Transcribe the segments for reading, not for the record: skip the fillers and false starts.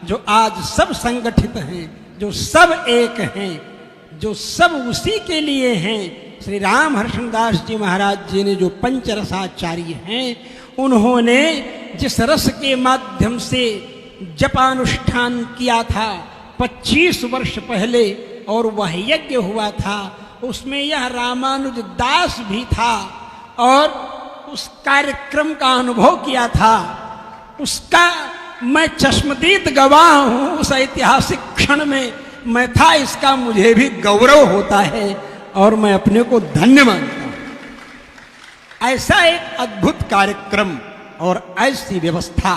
जो आज सब संगठित हैं, जो सब एक हैं, जो सब उसी के लिए हैं। श्री राम हर्षदास जी महाराज जी ने जो पंचरसाचार्य हैं, उन्होंने जिस रस के माध्यम से जपानुष्ठान किया था 25 वर्ष पहले, और वह यज्ञ हुआ था, उसमें यह रामानुज दास भी था और उस कार्यक्रम का अनुभव किया था। उसका मैं चश्मदीद गवाह हूं। उस ऐतिहासिक क्षण में मैं था, इसका मुझे भी गौरव होता है और मैं अपने को धन्य मानता हूं। ऐसा एक अद्भुत कार्यक्रम और ऐसी व्यवस्था,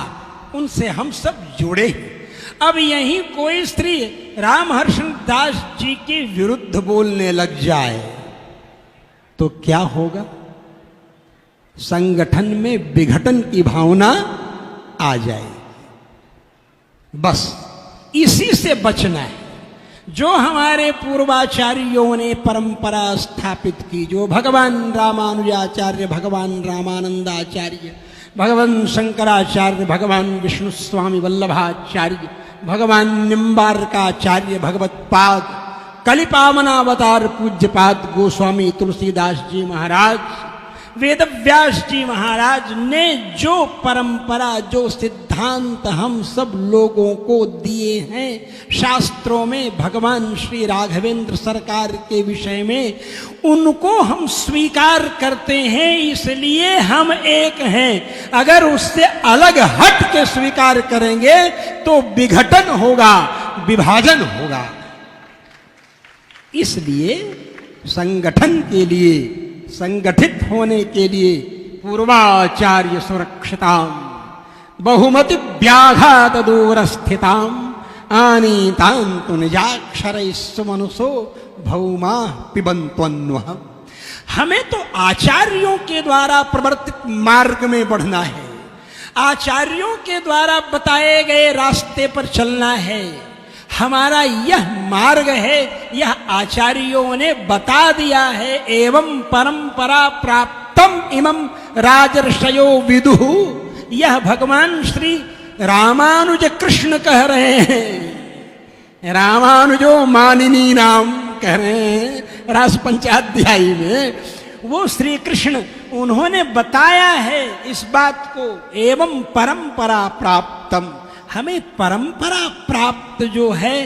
उनसे हम सब जुड़े हैं। अब यहीं कोई स्त्री रामहर्षदास जी के विरुद्ध बोलने लग जाए तो क्या होगा? संगठन में विघटन की भावना आ जाएगी। बस इसी से बचना है। जो हमारे पूर्वाचार्यों ने परंपरा स्थापित की, जो भगवान रामानुजाचार्य, भगवान रामानंदाचार्य, भगवान शंकराचार्य, भगवान विष्णु स्वामी वल्लभाचार्य, भगवान निम्बारकाचार्य, भगवत्पाद, कलिपावनावतार पूज्यपाद गोस्वामी तुलसीदास जी महाराज, वेदव्यास जी महाराज ने जो परंपरा, जो सिद्धांत हम सब लोगों को दिए हैं शास्त्रों में, भगवान श्री राघवेंद्र सरकार के विषय में, उनको हम स्वीकार करते हैं। इसलिए हम एक हैं। अगर उससे अलग हट के स्वीकार करेंगे तो विघटन होगा, विभाजन होगा। इसलिए संगठन के लिए, संगठित होने के लिए पूर्वाचार्य सुरक्षिताम बहुमति व्याघात दूर स्थिताम आनीतांतु निजाक्षरैः सुमनुषो भौमा पिबन्त्वन्वः। हमें तो आचार्यों के द्वारा प्रवर्तित मार्ग में बढ़ना है, आचार्यों के द्वारा बताए गए रास्ते पर चलना है। हमारा यह मार्ग है, यह आचार्यों ने बता दिया है। एवं परंपरा प्राप्तम इमं राजर्षयो विदुः। यह भगवान श्री रामानुज कृष्ण कह रहे हैं, रामानुजो मानिनी नाम कह रहे हैं रास पंचाध्यायी में। वो श्री कृष्ण, उन्होंने बताया है इस बात को। एवं परंपरा प्राप्तम, हमें परंपरा प्राप्त जो है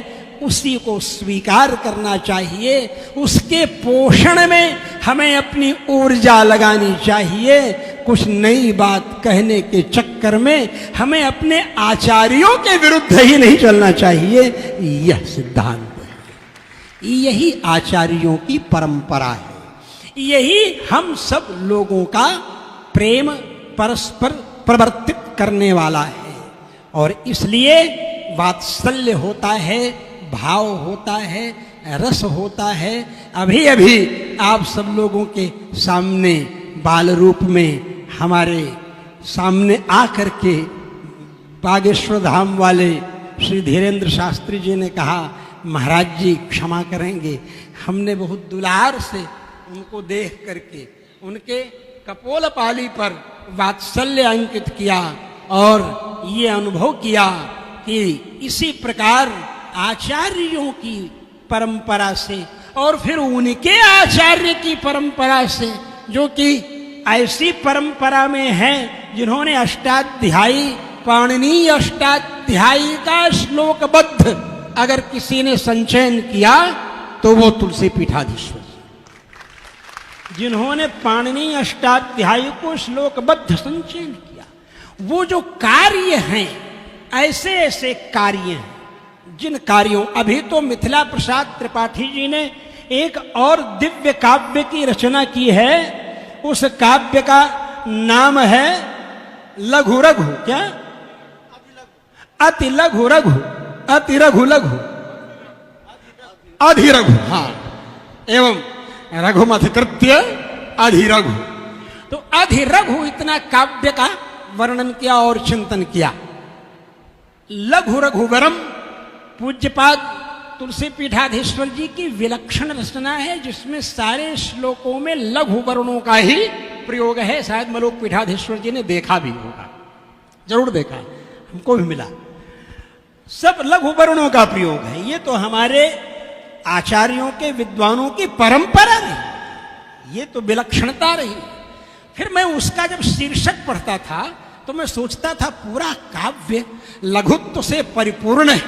उसी को स्वीकार करना चाहिए। उसके पोषण में हमें अपनी ऊर्जा लगानी चाहिए। कुछ नई बात कहने के चक्कर में हमें अपने आचार्यों के विरुद्ध ही नहीं चलना चाहिए। यह सिद्धांत है, यही आचार्यों की परंपरा है, यही हम सब लोगों का प्रेम परस्पर प्रवर्तित करने वाला है। और इसलिए वात्सल्य होता है, भाव होता है, रस होता है। अभी अभी आप सब लोगों के सामने बाल रूप में हमारे सामने आकर के बागेश्वर धाम वाले श्री धीरेन्द्र शास्त्री जी ने कहा, महाराज जी क्षमा करेंगे, हमने बहुत दुलार से उनको देख करके उनके कपोलपाली पर वात्सल्य अंकित किया और ये अनुभव किया कि इसी प्रकार आचार्यों की परंपरा से और फिर उनके आचार्य की परंपरा से, जो कि ऐसी परंपरा में है जिन्होंने अष्टाध्यायी, पाणिनीय अष्टाध्यायी का श्लोकबद्ध अगर किसी ने संचयन किया तो वो तुलसी पीठाधीश्वर, जिन्होंने पाणिनीय अष्टाध्यायी को श्लोकबद्ध संचयन किया। वो जो कार्य हैं, ऐसे ऐसे कार्य हैं जिन कार्यों, अभी तो मिथिला प्रसाद त्रिपाठी जी ने एक और दिव्य काव्य की रचना की है। उस काव्य का नाम है लघु रघु। क्या? अति लघु रघु, अति रघु लघु, अधिरघु। हाँ, एवं रघुमथिकृत्य अधिरघु। तो अधिरघु इतना काव्य का वर्णन किया और चिंतन किया। लघु रघुवरम पूज्यपाद तुलसी पीठाधीश्वर जी की विलक्षण रचना है, जिसमें सारे श्लोकों में लघु वर्णों का ही प्रयोग है। शायद मलोक पीठाधीश्वर जी ने देखा भी होगा, जरूर देखा, हमको भी मिला। सब लघु वर्णों का प्रयोग है। ये तो हमारे आचार्यों के विद्वानों की परंपरा रही, ये तो विलक्षणता रही। फिर मैं उसका जब शीर्षक पढ़ता था तो मैं सोचता था पूरा काव्य लघुत्व से परिपूर्ण है,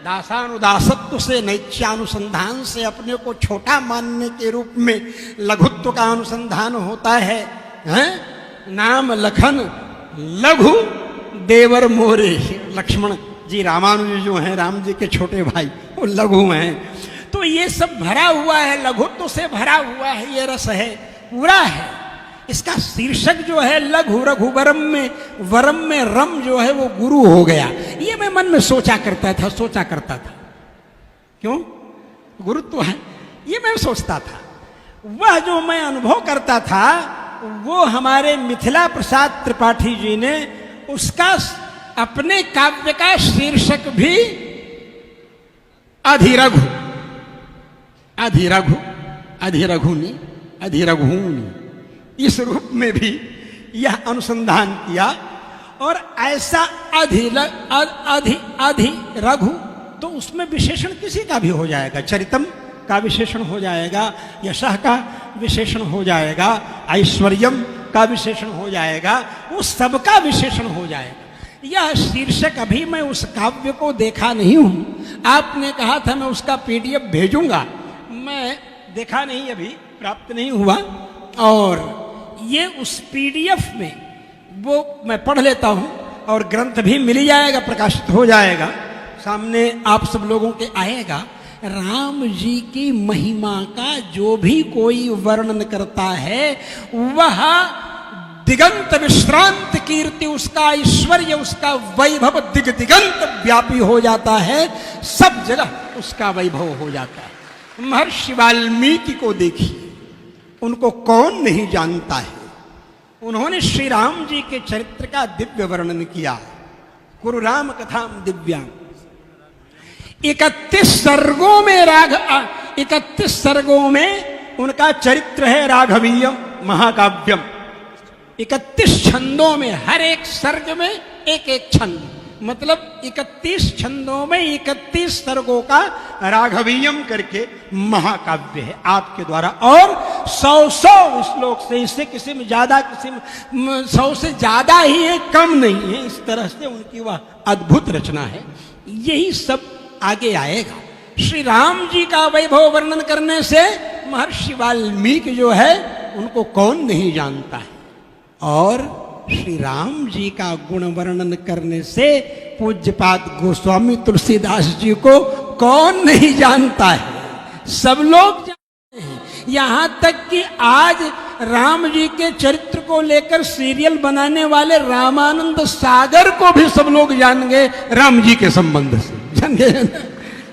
दासानुदासत्व से, नैत्यानुसंधान से, अपने को छोटा मानने के रूप में लघुत्व का अनुसंधान होता है, हैं? नाम लखन लघु देवर मोरे, लक्ष्मण जी रामानुज जो हैं, राम जी के छोटे भाई, वो लघु हैं। तो ये सब भरा हुआ है, लघुत्व से भरा हुआ है, ये रस है, पूरा है। इसका शीर्षक जो है लघु रघुवरम में, वरम में रम जो है वो गुरु हो गया। ये मैं मन में सोचा करता था। क्यों? गुरुत्व है, ये मैं सोचता था। वह जो मैं अनुभव करता था वो हमारे मिथिला प्रसाद त्रिपाठी जी ने उसका अपने काव्य का शीर्षक भी अधिरघुनी इस रूप में भी यह अनुसंधान किया। और ऐसा अधिरघु तो उसमें विशेषण किसी का भी हो जाएगा, चरितम का विशेषण हो जाएगा, यशः का विशेषण हो जाएगा, ऐश्वर्यम का विशेषण हो जाएगा, वो सबका विशेषण हो जाएगा। यह शीर्षक अभी मैं उस काव्य को देखा नहीं हूं। आपने कहा था मैं उसका पीडीएफ भेजूंगा, मैं देखा नहीं, अभी प्राप्त नहीं हुआ। और ये उस पीडीएफ में वो मैं पढ़ लेता हूं और ग्रंथ भी मिल जाएगा, प्रकाशित हो जाएगा, सामने आप सब लोगों के आएगा। राम जी की महिमा का जो भी कोई वर्णन करता है वह दिगंत विश्रांत कीर्ति, उसका ऐश्वर्य, उसका वैभव दिग दिगंत व्यापी हो जाता है, सब जगह उसका वैभव हो जाता है। महर्षि वाल्मीकि को देखिए, उनको कौन नहीं जानता है। उन्होंने श्री राम जी के चरित्र का दिव्य वर्णन किया, कुरु राम कथाम दिव्याम। 31 सर्गों में 31 सर्गों में उनका चरित्र है राघवीय महाकाव्यम। 31 छंदों में, हर एक सर्ग में एक एक छंद, मतलब 31 छंदों में 31 सर्गों का राघवीयम करके महाकाव्य है आपके द्वारा। और 100 श्लोक से, इससे किसी में ज्यादा, किसी में 100 से ज्यादा ही है, कम नहीं है। इस तरह से उनकी वह अद्भुत रचना है। यही सब आगे आएगा। श्री राम जी का वैभव वर्णन करने से महर्षि वाल्मीकि जो है उनको कौन नहीं जानता है, और श्री राम जी का गुण वर्णन करने से पूज्यपाद गोस्वामी तुलसीदास जी को कौन नहीं जानता है, सब लोग जानते हैं। यहां तक कि आज राम जी के चरित्र को लेकर सीरियल बनाने वाले रामानंद सागर को भी सब लोग जान गए राम जी के संबंध से, जान गए।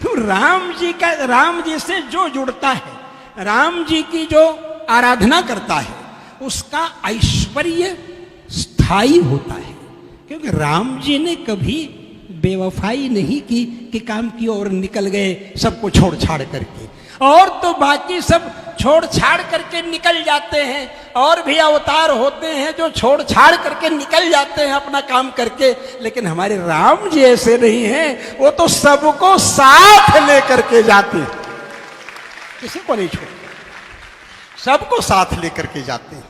तो राम जी से जो जुड़ता है, राम जी की जो आराधना करता है, उसका ऐश्वर्य स्थायी होता है। क्योंकि राम जी ने कभी बेवफाई नहीं की कि काम की और निकल गए सबको छोड़ छाड़ करके। और तो बाकी सब छोड़ छाड़ करके निकल जाते हैं, और भी अवतार होते हैं जो छोड़ छाड़ करके निकल जाते हैं अपना काम करके, लेकिन हमारे राम जी ऐसे नहीं हैं, वो तो सबको साथ लेकर के जाते हैं, किसी को नहीं छोड़ते, सबको साथ लेकर के जाते हैं।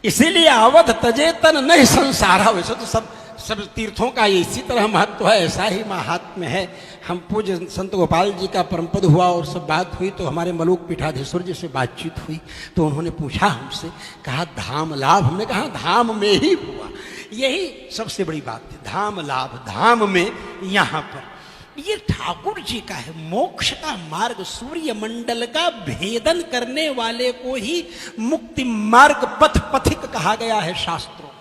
इसीलिए अवध तजे तन नहीं संसारा। वैसे तो सब तीर्थों का इसी तरह महत्व है, ऐसा ही महात्म्य है। हम पूज्य संत गोपाल जी का परमपद हुआ और सब बात हुई, तो हमारे मलूक पीठाधीश्वर जी से बातचीत हुई, तो उन्होंने पूछा हमसे, कहा धाम लाभ। हमने कहा धाम में ही हुआ, यही सबसे बड़ी बात है, धाम लाभ, धाम में यहाँ पर। ये ठाकुर जी का है, मोक्ष का मार्ग, सूर्य मंडल का भेदन करने वाले को ही मुक्ति मार्ग पथिक कहा गया है शास्त्रों में।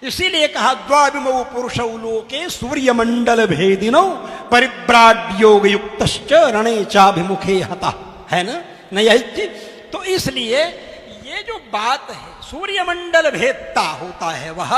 इसीलिए कहा द्वाविमौ पुरुषौ लोके सूर्य मंडल भेदिनो परिव्राड योग युक्तश्च रणे चाभिमुखे हता, है ना, नहीं है? तो इसलिए ये जो बात है, सूर्य मंडल भेदता होता है वह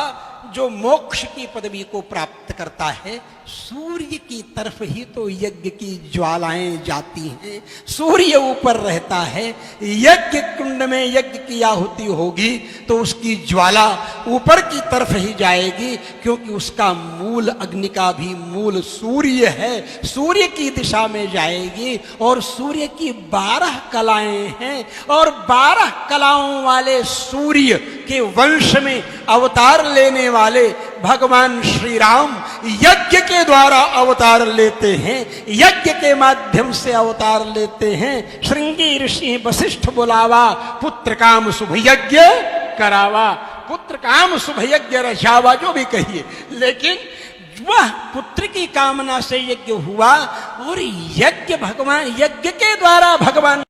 जो मोक्ष की पदवी को प्राप्त करता है, सूर्य की तरफ ही तो यज्ञ की ज्वालाएं जाती हैं। सूर्य ऊपर रहता है, यज्ञ कुंड में यज्ञ की आहुति होगी तो उसकी ज्वाला ऊपर की तरफ ही जाएगी, क्योंकि उसका मूल, अग्नि का भी मूल सूर्य है, सूर्य की दिशा में जाएगी। और सूर्य की 12 कलाएं हैं, और 12 कलाओं वाले सूर्य के वंश में अवतार लेने वाले भगवान श्री राम यज्ञ के द्वारा अवतार लेते हैं, यज्ञ के माध्यम से अवतार लेते हैं। श्रृंगी ऋषि वशिष्ठ बुलावा, पुत्र काम शुभ यज्ञ करावा, पुत्र काम शुभ यज्ञ रचावा, जो भी कहिए, लेकिन वह पुत्र की कामना से यज्ञ हुआ। और यज्ञ भगवान, यज्ञ के द्वारा भगवान